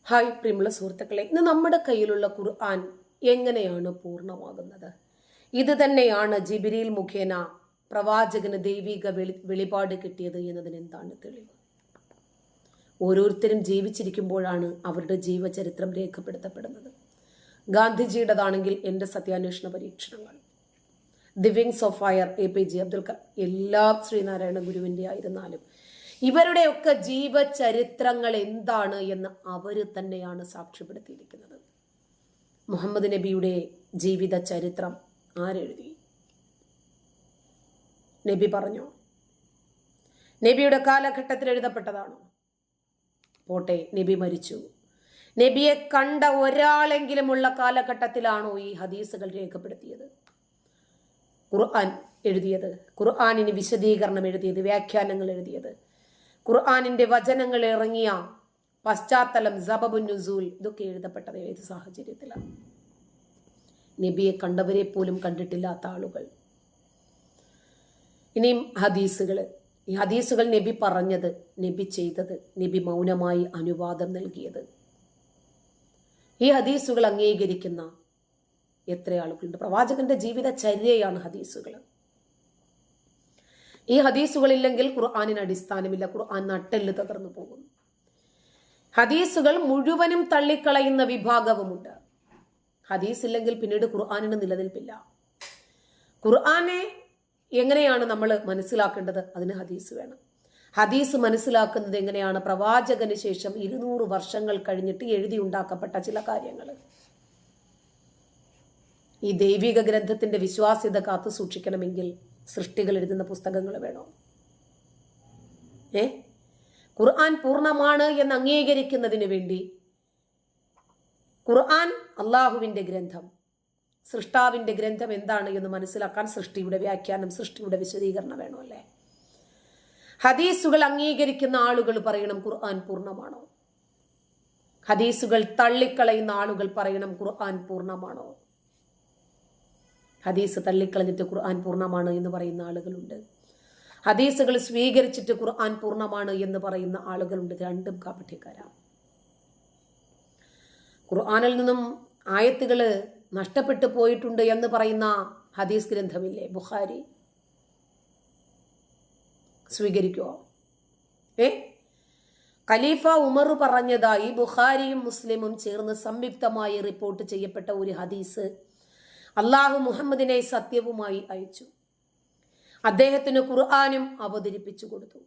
Hi പ്രിയമുള്ള സുഹൃത്തുക്കളെ, ഇന്ന് നമ്മുടെ കയ്യിലുള്ള ഖുർആൻ എങ്ങനെയാണ് പൂർണ്ണമാകുന്നത്? ഇത് തന്നെയാണ് ജിബ്രീൽ മുഖേന പ്രവാചകന് ദൈവിക വെളിപാട് കിട്ടിയത് എന്നതിന് എന്താണ് തെളിവ്? ഓരോരുത്തരും ജീവിച്ചിരിക്കുമ്പോഴാണ് അവരുടെ ജീവചരിത്രം രേഖപ്പെടുത്തപ്പെടുന്നത്. ഗാന്ധിജിയുടേതാണെങ്കിൽ എൻ്റെ സത്യാന്വേഷണ പരീക്ഷണങ്ങൾ, the wings of fire APJ Abdul Kalam, എല്ലാ ശ്രീനാരായണ ഗുരുവിൻ്റെ ആയിരുന്നാലും ഇവരുടെയൊക്കെ ജീവചരിത്രങ്ങൾ എന്താണ് എന്ന് അവർ തന്നെയാണ് സാക്ഷ്യപ്പെടുത്തിയിരിക്കുന്നത്. മുഹമ്മദ് നബിയുടെ ജീവിത ചരിത്രം ആരെഴുതി? നബി പറഞ്ഞോ? നബിയുടെ കാലഘട്ടത്തിൽ എഴുതപ്പെട്ടതാണോ? പോട്ടെ, നബി മരിച്ചു. നബിയെ കണ്ട ഒരാളെങ്കിലുമുള്ള കാലഘട്ടത്തിലാണോ ഈ ഹദീസുകൾ രേഖപ്പെടുത്തിയത്? ഖുർആൻ എഴുതിയത്, ഖുർആനിന് വിശദീകരണം എഴുതിയത്, വ്യാഖ്യാനങ്ങൾ എഴുതിയത്, ഖുർആനിന്റെ വചനങ്ങൾ ഇറങ്ങിയ പശ്ചാത്തലം, സബബുൻ നുസൂൽ, ഇതൊക്കെ എഴുതപ്പെട്ടത് ഏത് സാഹചര്യത്തിലാണ്? നബിയെ കണ്ടവരെ പോലും കണ്ടിട്ടില്ലാത്ത ആളുകൾ. ഇനിയും ഹദീസുകൾ, ഈ ഹദീസുകൾ നബി പറഞ്ഞത്, നബി ചെയ്തത്, നബി മൗനമായി അനുവാദം നൽകിയത്, ഈ ഹദീസുകൾ അംഗീകരിക്കുന്ന എത്ര ആളുകളുണ്ട്? പ്രവാചകന്റെ ജീവിതചര്യയാണ് ഹദീസുകൾ. ഈ ഹദീസുകളില്ലെങ്കിൽ ഖുർആനിന് അടിസ്ഥാനമില്ല. ഖുർആൻ നട്ടെല്ല് തകർന്നു പോകും. ഹദീസുകൾ മുഴുവനും തള്ളിക്കളയുന്ന വിഭാഗവുമുണ്ട്. ഹദീസ് ഇല്ലെങ്കിൽ പിന്നീട് ഖുർആനിന് നിലനിൽപ്പില്ല. ഖുർആനെ എങ്ങനെയാണ് നമ്മൾ മനസ്സിലാക്കേണ്ടത്? അതിന് ഹദീസ് വേണം. ഹദീസ് മനസ്സിലാക്കുന്നത് എങ്ങനെയാണ്? പ്രവാചകന് ശേഷം 200 വർഷങ്ങൾ കഴിഞ്ഞിട്ട് എഴുതി ഉണ്ടാക്കപ്പെട്ട ചില കാര്യങ്ങൾ. ഈ ദൈവിക ഗ്രന്ഥത്തിന്റെ വിശ്വാസ്യത കാത്തു സൂക്ഷിക്കണമെങ്കിൽ സൃഷ്ടികൾ എഴുതുന്ന പുസ്തകങ്ങൾ വേണോ? ഖുർആൻ പൂർണ്ണമാണ് എന്ന് അംഗീകരിക്കുന്നതിന് വേണ്ടി ഖുർആൻ അള്ളാഹുവിന്റെ ഗ്രന്ഥം, സൃഷ്ടാവിന്റെ ഗ്രന്ഥം എന്താണ് എന്ന് മനസ്സിലാക്കാൻ സൃഷ്ടിയുടെ വ്യാഖ്യാനം, സൃഷ്ടിയുടെ വിശദീകരണം വേണോ അല്ലേ? ഹദീസുകൾ അംഗീകരിക്കുന്ന ആളുകൾ പറയണം ഖുർആൻ പൂർണ്ണമാണോ? ഹദീസുകൾ തള്ളിക്കളയുന്ന ആളുകൾ പറയണം ഖുർആൻ പൂർണ്ണമാണോ? ഹദീസ് തള്ളിക്കളഞ്ഞിട്ട് ഖുർആൻ പൂർണ്ണമാണ് എന്ന് പറയുന്ന ആളുകളുണ്ട്. ഹദീസുകൾ സ്വീകരിച്ചിട്ട് ഖുർആൻ പൂർണ്ണമാണ് എന്ന് പറയുന്ന ആളുകളുണ്ട്. രണ്ടും കാപട്യക്കാരാണ്. ഖുർആനിൽ നിന്നും ആയത്തുകൾ നഷ്ടപ്പെട്ടു പോയിട്ടുണ്ട് എന്ന് പറയുന്ന ഹദീസ് ഗ്രന്ഥമില്ലേ, ബുഖാരി, സ്വീകരിക്കുമോ? ഖലീഫ ഉമർ പറഞ്ഞതായി ബുഖാരിയും മുസ്ലിമും ചേർന്ന് സംയുക്തമായി റിപ്പോർട്ട് ചെയ്യപ്പെട്ട ഒരു ഹദീസ് അള്ളാഹു മുഹമ്മദിനെ സത്യവുമായി അയച്ചു. അദ്ദേഹത്തിന് ഖുർആനും അവതരിപ്പിച്ചു കൊടുത്തു.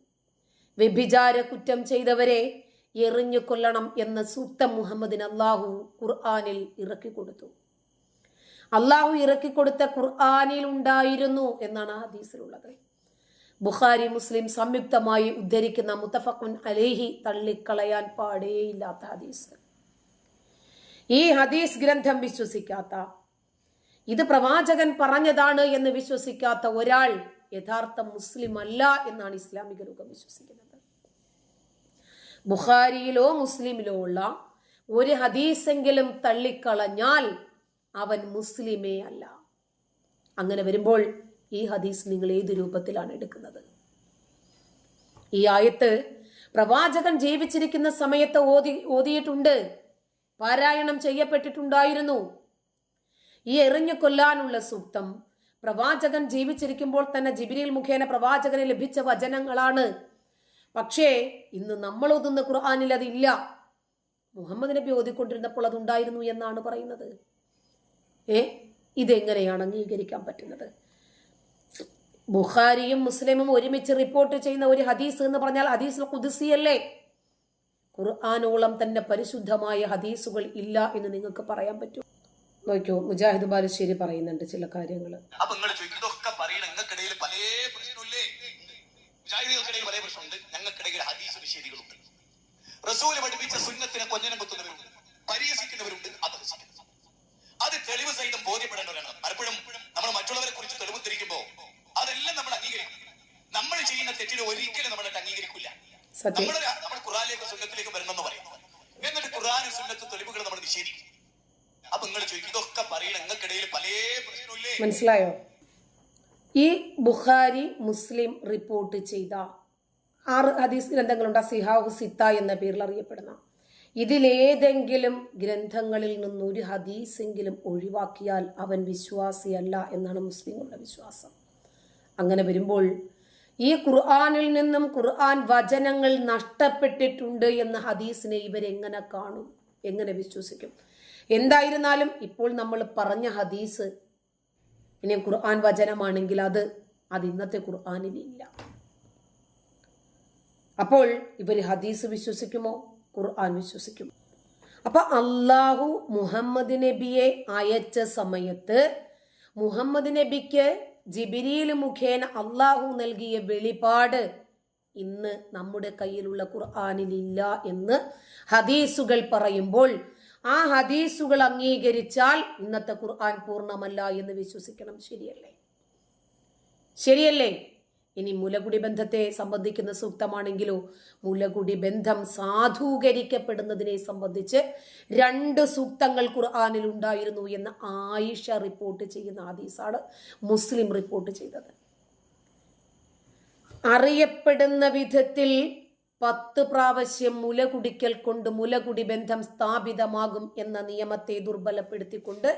വ്യഭിചാര കുറ്റം ചെയ്തവരെ എറിഞ്ഞു കൊല്ലണം എന്ന സൂക്തം മുഹമ്മദിന് അള്ളാഹു ഖുർആനിൽ ഇറക്കിക്കൊടുത്തു. അള്ളാഹു ഇറക്കിക്കൊടുത്ത ഖുർആനിൽ ഉണ്ടായിരുന്നു എന്നാണ് ഹദീസിലുള്ളത്. ബുഖാരി മുസ്ലിം സംയുക്തമായി ഉദ്ധരിക്കുന്ന മുത്തഫഖുൻ അലൈഹി തള്ളിക്കളയാൻ പാടേയില്ലാത്ത ഹദീസ്. ഈ ഹദീസ് ഗ്രന്ഥം വിശ്വസിക്കാത്ത, ഇത് പ്രവാചകൻ പറഞ്ഞതാണ് എന്ന് വിശ്വസിക്കാത്ത ഒരാൾ യഥാർത്ഥ മുസ്ലിം അല്ല എന്നാണ് ഇസ്ലാമിക ലോകം വിശ്വസിക്കുന്നത്. ബുഖാരിയിലോ മുസ്ലിമിലോ ഉള്ള ഒരു ഹദീസെങ്കിലും തള്ളിക്കളഞ്ഞാൽ അവൻ മുസ്ലിമേ അല്ല. അങ്ങനെ വരുമ്പോൾ ഈ ഹദീസ് നിങ്ങൾ ഏത് രൂപത്തിലാണ് എടുക്കുന്നത്? ഈ ആയത്ത് പ്രവാചകൻ ജീവിച്ചിരിക്കുന്ന സമയത്ത് ഓതിയിട്ടുണ്ട്, പാരായണം ചെയ്യപ്പെട്ടിട്ടുണ്ടായിരുന്നു. ഈ എറിഞ്ഞു കൊല്ലാനുള്ള സൂക്തം പ്രവാചകൻ ജീവിച്ചിരിക്കുമ്പോൾ തന്നെ ജിബ്രീൽ മുഖേന പ്രവാചകന് ലഭിച്ച വചനങ്ങളാണ്. പക്ഷേ ഇന്ന് നമ്മൾ ഓതുന്ന ഖുർആനിൽ അതില്ല. മുഹമ്മദ് നബി ഓതിക്കൊണ്ടിരുന്നപ്പോൾ അതുണ്ടായിരുന്നു എന്നാണ് പറയുന്നത്. ഇതെങ്ങനെയാണ് അംഗീകരിക്കാൻ പറ്റുന്നത്? ബുഖാരിയും മുസ്ലിമും ഒരുമിച്ച് റിപ്പോർട്ട് ചെയ്യുന്ന ഒരു ഹദീസ് എന്ന് പറഞ്ഞാൽ ഹദീസ് ഖുദ്സിയല്ലേ? ഖുർആനോളം തന്നെ പരിശുദ്ധമായ ഹദീസുകൾ ഇല്ല എന്ന് നിങ്ങൾക്ക് പറയാൻ പറ്റും? നോക്കൂ, മുജാഹിദ് ബാലുശ്ശേരി പറയുന്നുണ്ട് ചില കാര്യങ്ങൾ. അത് തെളിവ് സഹിതം ബോധ്യപ്പെടേണ്ടവരാണ്. പലപ്പോഴും നമ്മൾ മറ്റുള്ളവരെ കുറിച്ച് തെളിവ് ധരിക്കുമ്പോൾ അതെല്ലാം നമ്മൾ അംഗീകരിക്കും. നമ്മൾ ചെയ്യുന്ന തെറ്റിനെ ഒരിക്കലും നമ്മളെ അംഗീകരിക്കില്ല. നമ്മൾ ഖുർആനിലേക്ക് സുന്നത്തിലേക്ക് വരണമെന്ന് പറയും. എന്നിട്ട് ഖുർആനും സുന്നത്തും തെളിവുകൾ നമ്മൾ നിഷേധിക്കും. അപ്പൊ നിങ്ങൾ ചോദിക്കും, ഇതൊക്കെ പറയണ നിങ്ങൾക്കിടയിൽ പല പ്രശ്നമില്ലേ? മനസ്സിലായോ? ഈ ബുഖാരി മുസ്ലിം റിപ്പോർട്ട് ചെയ്ത 6 ഹദീസ് ഗ്രന്ഥങ്ങളുണ്ട്. സിഹാഹു സിത്ത എന്ന പേരിൽ അറിയപ്പെടുന്ന ഇതിലേതെങ്കിലും ഗ്രന്ഥങ്ങളിൽ നിന്നൊരു ഹദീസെങ്കിലും ഒഴിവാക്കിയാൽ അവൻ വിശ്വാസിയല്ല എന്നാണ് മുസ്ലിങ്ങളുടെ വിശ്വാസം. അങ്ങനെ വരുമ്പോൾ ഈ ഖുർആനിൽ നിന്നും ഖുർആൻ വചനങ്ങൾ നഷ്ടപ്പെട്ടിട്ടുണ്ട് എന്ന ഹദീസിനെ ഇവരെങ്ങനെ കാണും, എങ്ങനെ വിശ്വസിക്കും? എന്തായിരുന്നാലും ഇപ്പോൾ നമ്മൾ പറഞ്ഞ ഹദീസ് ഇനി ഖുർആൻ വചനമാണെങ്കിൽ അത് ഇന്നത്തെ ഖുർആനിലില്ല. അപ്പോൾ ഇവർ ഹദീസ് വിശ്വസിക്കുമോ, ഖുർആൻ വിശ്വസിക്കുമോ? അപ്പൊ അള്ളാഹു മുഹമ്മദ് നബിയെ അയച്ച സമയത്ത് മുഹമ്മദ് നബിക്ക് ജിബ്രീൽ മുഖേന അള്ളാഹു നൽകിയ വെളിപാട് ഇന്ന് നമ്മുടെ കയ്യിലുള്ള ഖുർആനിലില്ല എന്ന് ഹദീസുകൾ പറയുമ്പോൾ ആ ഹദീസുകൾ അംഗീകരിച്ചാൽ ഇന്നത്തെ ഖുർആൻ പൂർണ്ണമല്ല എന്ന് വിശ്വസിക്കണം. ശരിയല്ലേ? ശരിയല്ലേ? ഇനി മുലകുടി ബന്ധത്തെ സംബന്ധിക്കുന്ന സൂക്തമാണെങ്കിലോ, മുലകുടി ബന്ധം സാധൂകരിക്കപ്പെടുന്നതിനെ സംബന്ധിച്ച് 2 സൂക്തങ്ങൾ ഖുർആനിൽ ഉണ്ടായിരുന്നു എന്ന് ആയിഷ റിപ്പോർട്ട് ചെയ്യുന്ന ഹദീസാണ് മുസ്ലിം റിപ്പോർട്ട് ചെയ്തത്. അറിയപ്പെടുന്ന വിധത്തിൽ 10 പ്രാവശ്യം മുല കുടിക്കൽ കൊണ്ട് മുലകുടി ബന്ധം സ്ഥാപിതമാകും എന്ന നിയമത്തെ ദുർബലപ്പെടുത്തിക്കൊണ്ട്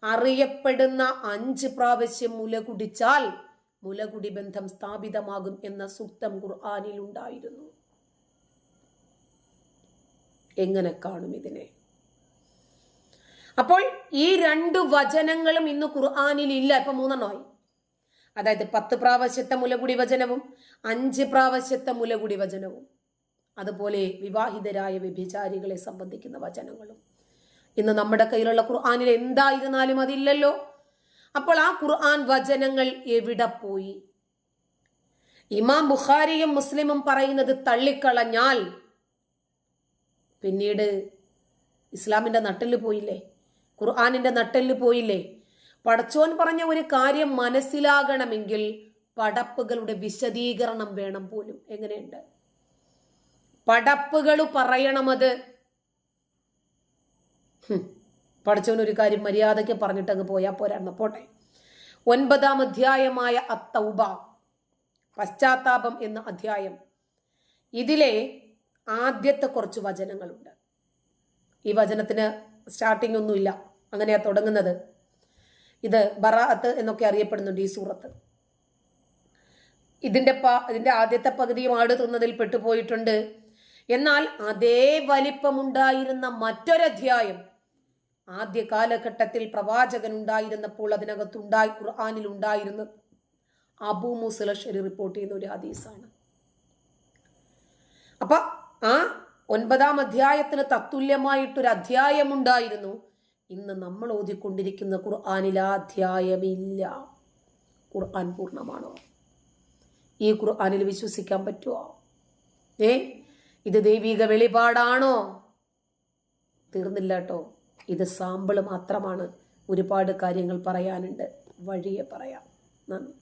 അറിയപ്പെടുന്ന 5 പ്രാവശ്യം മുല കുടിച്ചാൽ മുലകുടി ബന്ധം സ്ഥാപിതമാകും എന്ന സൂക്തം ഖുർആനിൽ ഉണ്ടായിരുന്നു. എങ്ങനെ കാണും ഇതിനെ? അപ്പോൾ ഈ 2 വചനങ്ങളും ഇന്ന് ഖുർആനിൽ ഇല്ല. ഇപ്പൊ 3 എണ്ണമായി. അതായത് 10 പ്രാവശ്യത്തെ മുലകുടി വചനവും 5 പ്രാവശ്യത്തെ മുലകുടി വചനവും, അതുപോലെ വിവാഹിതരായ വ്യഭിചാരികളെ സംബന്ധിക്കുന്ന വചനങ്ങളും ഇന്ന് നമ്മുടെ കയ്യിലുള്ള ഖുർആനിൽ എന്തായിരുന്നാലും അതില്ലല്ലോ. അപ്പോൾ ആ ഖുർആൻ വചനങ്ങൾ എവിടെ പോയി? ഇമാം ബുഖാരിയും മുസ്ലിമും പറയുന്നത് തള്ളിക്കളഞ്ഞാൽ പിന്നീട് ഇസ്ലാമിന്റെ നട്ടെല്ല് പോയില്ലേ, ഖുർആനിന്റെ നട്ടെല്ല് പോയില്ലേ? പടച്ചോൻ പറഞ്ഞ ഒരു കാര്യം മനസ്സിലാകണമെങ്കിൽ പടപ്പുകളുടെ വിശദീകരണം വേണം പോലും. എങ്ങനെയുണ്ട്? പടപ്പുകൾ പറയണമത്. പടച്ചോൻ ഒരു കാര്യം മര്യാദയ്ക്ക് പറഞ്ഞിട്ട് അങ്ങ് പോയാ പോരാ. പോട്ടെ. 9-ാം അധ്യായമായ അത്തൗബ, പശ്ചാത്താപം എന്ന അധ്യായം, ഇതിലെ ആദ്യത്തെ കുറച്ച് വചനങ്ങളുണ്ട്. ഈ വചനത്തിന് സ്റ്റാർട്ടിംഗ് ഒന്നുമില്ല, അങ്ങനെയാ തുടങ്ങുന്നത്. ഇത് ബറാഅത്ത് എന്നൊക്കെ അറിയപ്പെടുന്നുണ്ട് ഈ സൂറത്ത്. ഇതിന്റെ ആദ്യത്തെ പകുതിയും ആട് തിന്നതിൽ പെട്ടുപോയിട്ടുണ്ട്. എന്നാൽ അതേ വലിപ്പമുണ്ടായിരുന്ന മറ്റൊരധ്യായം ആദ്യ കാലഘട്ടത്തിൽ പ്രവാചകൻ ഉണ്ടായിരുന്നപ്പോൾ ഖുർആനിൽ ഉണ്ടായിരുന്ന അബൂ മൂസൽ അശ്അരി റിപ്പോർട്ട് ചെയ്യുന്ന ഒരു ഹദീസാണ്. അപ്പൊ ആ 9-ാം അധ്യായത്തിന് തത്തുല്യമായിട്ടൊരു അധ്യായം ഉണ്ടായിരുന്നു. ഇന്ന് നമ്മൾ ഓതിക്കൊണ്ടിരിക്കുന്ന ഖുർആനിൽ ആ അധ്യായമില്ല. ഖുർആൻ പൂർണ്ണമാണോ? ഈ ഖുർആനിൽ വിശ്വസിക്കാൻ പറ്റുമോ? ഇത് ദൈവിക വെളിപാടാണോ? തീർന്നില്ല കേട്ടോ. ഇത് സാമ്പിള് മാത്രമാണ്. ഒരുപാട് കാര്യങ്ങൾ പറയാനുണ്ട്, വഴിയെ പറയാം. നന്ദി.